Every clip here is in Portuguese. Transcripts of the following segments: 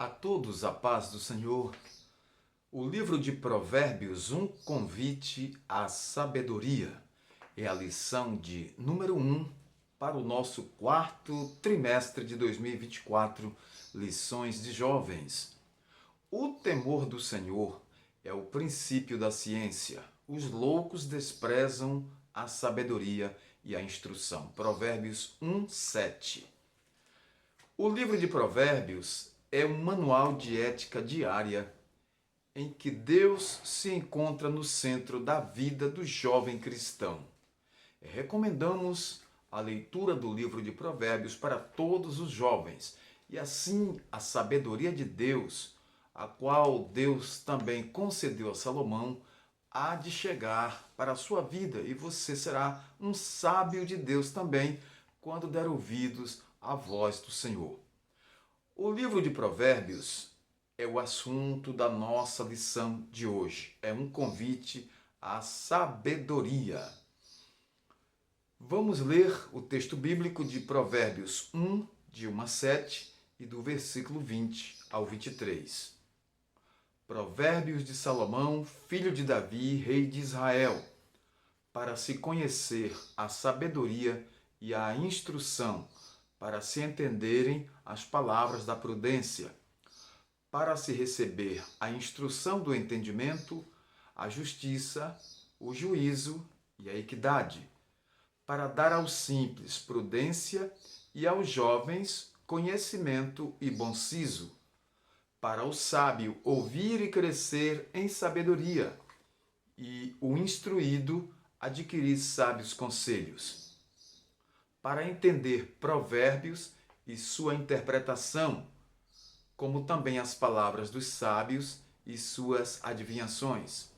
A todos a paz do Senhor. O livro de Provérbios, um convite à sabedoria. É a lição de número 1 para o nosso quarto trimestre de 2024, lições de jovens. O temor do Senhor é o princípio da ciência. Os loucos desprezam a sabedoria e a instrução. Provérbios 1:7. O livro de Provérbios é um manual de ética diária em que Deus se encontra no centro da vida do jovem cristão. Recomendamos a leitura do livro de Provérbios para todos os jovens e assim a sabedoria de Deus, a qual Deus também concedeu a Salomão, há de chegar para a sua vida e você será um sábio de Deus também quando der ouvidos à voz do Senhor. O livro de Provérbios é o assunto da nossa lição de hoje. É um convite à sabedoria. Vamos ler o texto bíblico de Provérbios 1, de 1 a 7 e do versículo 20 ao 23. Provérbios de Salomão, filho de Davi, rei de Israel, para se conhecer a sabedoria e a instrução, para se entenderem as palavras da prudência, para se receber a instrução do entendimento, a justiça, o juízo e a equidade, para dar aos simples prudência e aos jovens conhecimento e bom siso, para o sábio ouvir e crescer em sabedoria, e o instruído adquirir sábios conselhos, para entender provérbios e sua interpretação, como também as palavras dos sábios e suas adivinhações.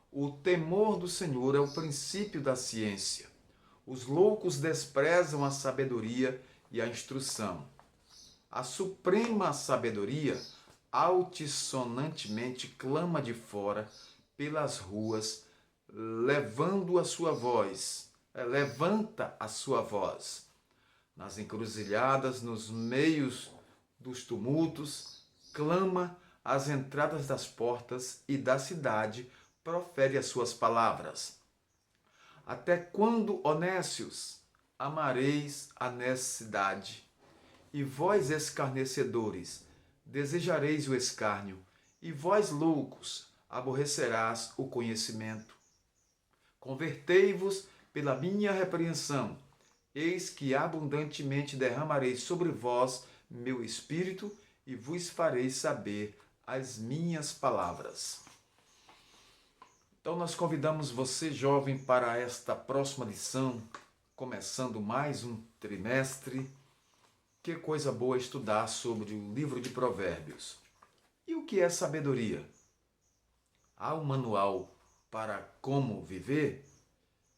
O temor do Senhor é o princípio da ciência. Os loucos desprezam a sabedoria e a instrução. A suprema sabedoria altissonantemente clama de fora pelas ruas, levanta a sua voz. Nas encruzilhadas, nos meios dos tumultos, clama às entradas das portas e da cidade, profere as suas palavras. Até quando, honestos, amareis a necessidade? E vós, escarnecedores, desejareis o escárnio, e vós, loucos, aborrecerás o conhecimento. Convertei-vos pela minha repreensão, eis que abundantemente derramarei sobre vós meu espírito e vos farei saber as minhas palavras. Então nós convidamos você, jovem, para esta próxima lição, começando mais um trimestre. Que coisa boa estudar sobre o livro de Provérbios. E o que é sabedoria? Há um manual para como viver?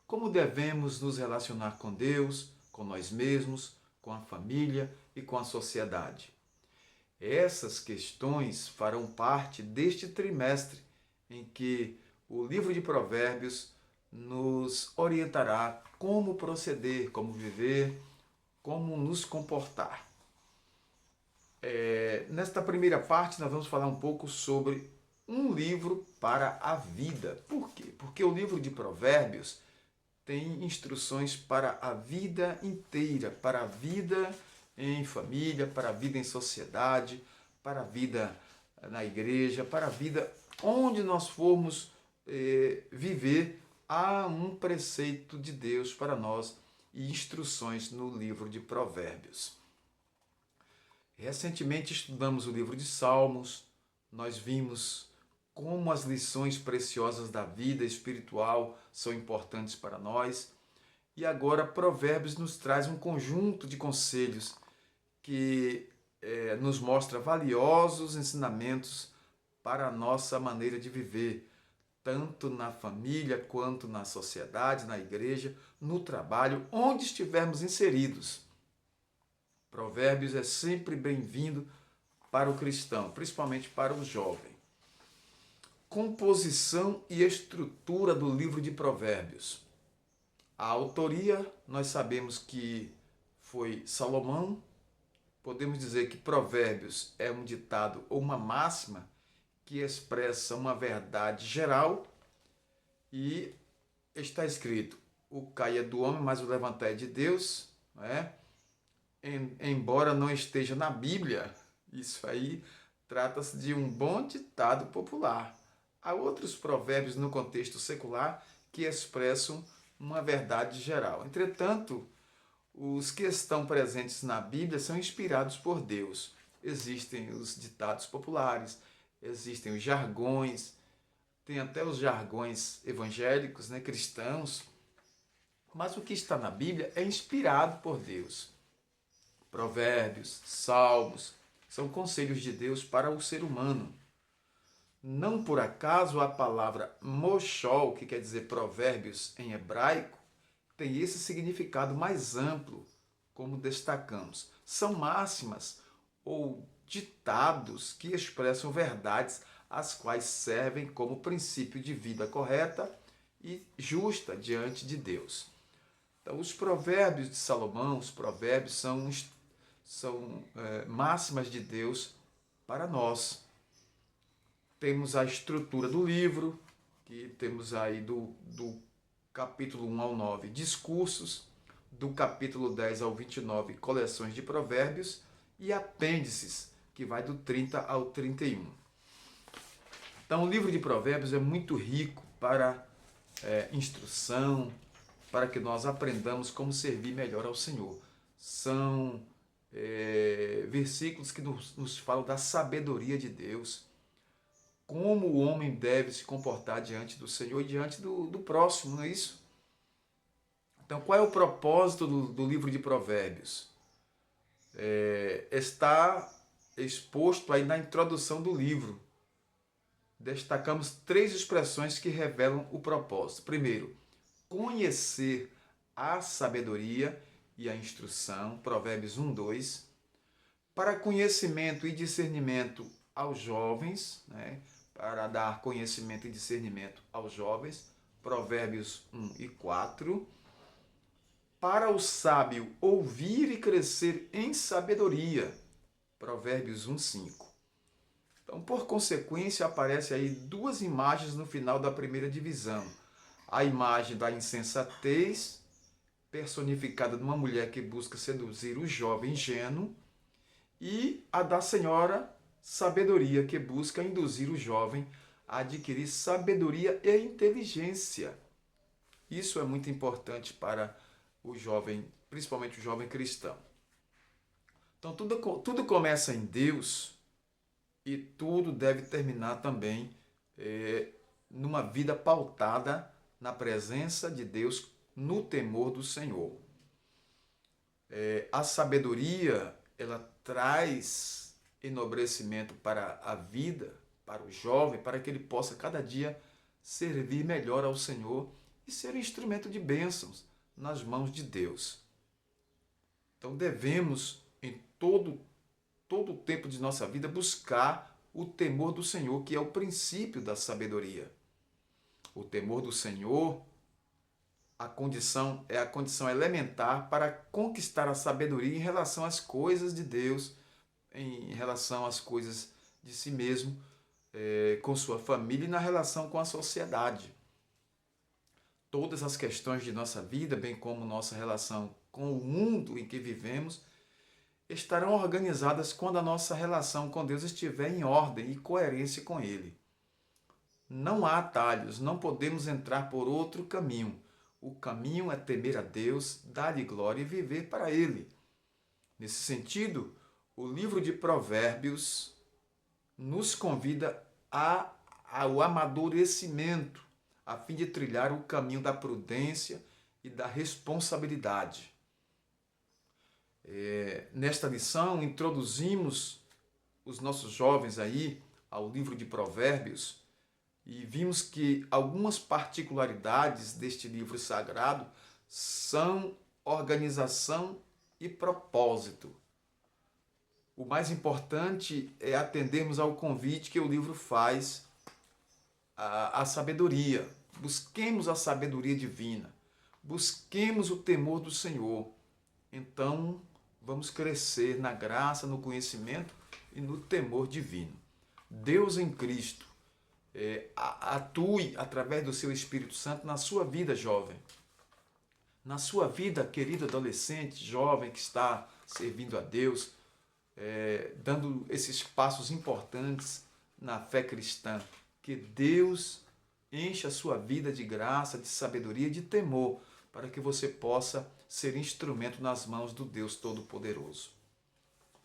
Como devemos nos relacionar com Deus, com nós mesmos, com a família e com a sociedade? Essas questões farão parte deste trimestre em que o livro de Provérbios nos orientará como proceder, como viver, como nos comportar. Nesta primeira parte, nós vamos falar um pouco sobre um livro para a vida. Por quê? Porque o livro de Provérbios tem instruções para a vida inteira, para a vida em família, para a vida em sociedade, para a vida na igreja, para a vida onde nós formos viver. Há um preceito de Deus para nós e instruções no livro de Provérbios. Recentemente estudamos o livro de Salmos, nós vimos como as lições preciosas da vida espiritual são importantes para nós. E agora Provérbios nos traz um conjunto de conselhos que nos mostra valiosos ensinamentos para a nossa maneira de viver, tanto na família quanto na sociedade, na igreja, no trabalho, onde estivermos inseridos. Provérbios é sempre bem-vindo para o cristão, principalmente para o jovem. Composição e estrutura do livro de Provérbios. A autoria, nós sabemos que foi Salomão, podemos dizer que Provérbios é um ditado ou uma máxima que expressa uma verdade geral e está escrito: o cair é do homem, mas o levantar é de Deus, não é? Embora não esteja na Bíblia, isso aí trata-se de um bom ditado popular. Há outros provérbios no contexto secular que expressam uma verdade geral. Entretanto, os que estão presentes na Bíblia são inspirados por Deus. Existem os ditados populares, existem os jargões, tem até os jargões evangélicos, né, cristãos, mas o que está na Bíblia é inspirado por Deus. Provérbios, salmos, são conselhos de Deus para o ser humano. Não por acaso a palavra moshol, que quer dizer provérbios em hebraico, tem esse significado mais amplo, como destacamos. São máximas ou ditados que expressam verdades as quais servem como princípio de vida correta e justa diante de Deus. Então, os provérbios de Salomão, os provérbios são máximas de Deus para nós. Temos a estrutura do livro, que temos aí do capítulo 1 ao 9, discursos, do capítulo 10 ao 29, coleções de provérbios, e apêndices, que vai do 30 ao 31. Então, o livro de provérbios é muito rico para instrução, para que nós aprendamos como servir melhor ao Senhor. São versículos que nos falam da sabedoria de Deus, como o homem deve se comportar diante do Senhor e diante do próximo, não é isso? Então, qual é o propósito do livro de Provérbios? Está exposto aí na introdução do livro. Destacamos 3 expressões que revelam o propósito. Primeiro, conhecer a sabedoria e a instrução, Provérbios 1, 2. Para conhecimento e discernimento aos jovens, né? Para dar conhecimento e discernimento aos jovens, Provérbios 1 e 4. Para o sábio ouvir e crescer em sabedoria, Provérbios 1, 5. Então, por consequência, aparecem aí 2 imagens no final da primeira divisão. A imagem da insensatez, personificada numa mulher que busca seduzir o jovem ingênuo, e a da senhora sabedoria, que busca induzir o jovem a adquirir sabedoria e inteligência. Isso é muito importante para o jovem, principalmente o jovem cristão. Então, tudo começa em Deus e tudo deve terminar também numa vida pautada na presença de Deus, no temor do Senhor. A sabedoria, ela traz enobrecimento para a vida, para o jovem, para que ele possa cada dia servir melhor ao Senhor e ser um instrumento de bênçãos nas mãos de Deus. Então devemos, em todo o tempo de nossa vida, buscar o temor do Senhor, que é o princípio da sabedoria. O temor do Senhor é a condição elementar para conquistar a sabedoria em relação às coisas de Deus, em relação às coisas de si mesmo, com sua família e na relação com a sociedade. Todas as questões de nossa vida, bem como nossa relação com o mundo em que vivemos, estarão organizadas quando a nossa relação com Deus estiver em ordem e coerência com Ele. Não há atalhos, não podemos entrar por outro caminho. O caminho é temer a Deus, dar-lhe glória e viver para Ele. Nesse sentido, o livro de Provérbios nos convida ao amadurecimento, a fim de trilhar o caminho da prudência e da responsabilidade. Nesta lição, introduzimos os nossos jovens aí ao livro de Provérbios e vimos que algumas particularidades deste livro sagrado são organização e propósito. O mais importante é atendermos ao convite que o livro faz à sabedoria. Busquemos a sabedoria divina. Busquemos o temor do Senhor. Então, vamos crescer na graça, no conhecimento e no temor divino. Deus em Cristo atue através do seu Espírito Santo na sua vida, jovem. Na sua vida, querido adolescente, jovem que está servindo a Deus, dando esses passos importantes na fé cristã. Que Deus encha a sua vida de graça, de sabedoria e de temor, para que você possa ser instrumento nas mãos do Deus Todo-Poderoso.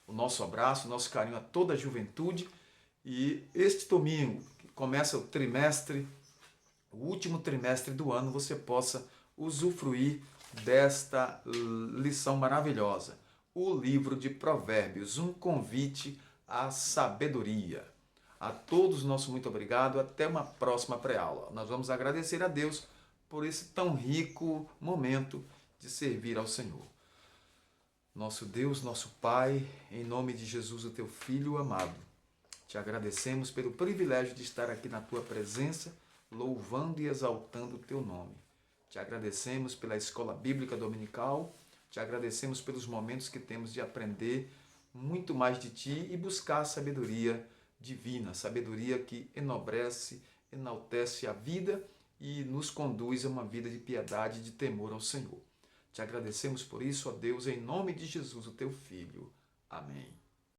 O nosso abraço, o nosso carinho a toda a juventude. E este domingo, que começa o trimestre, o último trimestre do ano, você possa usufruir desta lição maravilhosa. O livro de Provérbios, um convite à sabedoria. A todos, nosso muito obrigado. Até uma próxima pré-aula. Nós vamos agradecer a Deus por esse tão rico momento de servir ao Senhor. Nosso Deus, nosso Pai, em nome de Jesus, o teu Filho amado, te agradecemos pelo privilégio de estar aqui na tua presença, louvando e exaltando o teu nome. Te agradecemos pela escola bíblica dominical, te agradecemos pelos momentos que temos de aprender muito mais de ti e buscar a sabedoria divina, sabedoria que enobrece, enaltece a vida e nos conduz a uma vida de piedade e de temor ao Senhor. Te agradecemos por isso, ó Deus, em nome de Jesus, o teu Filho. Amém.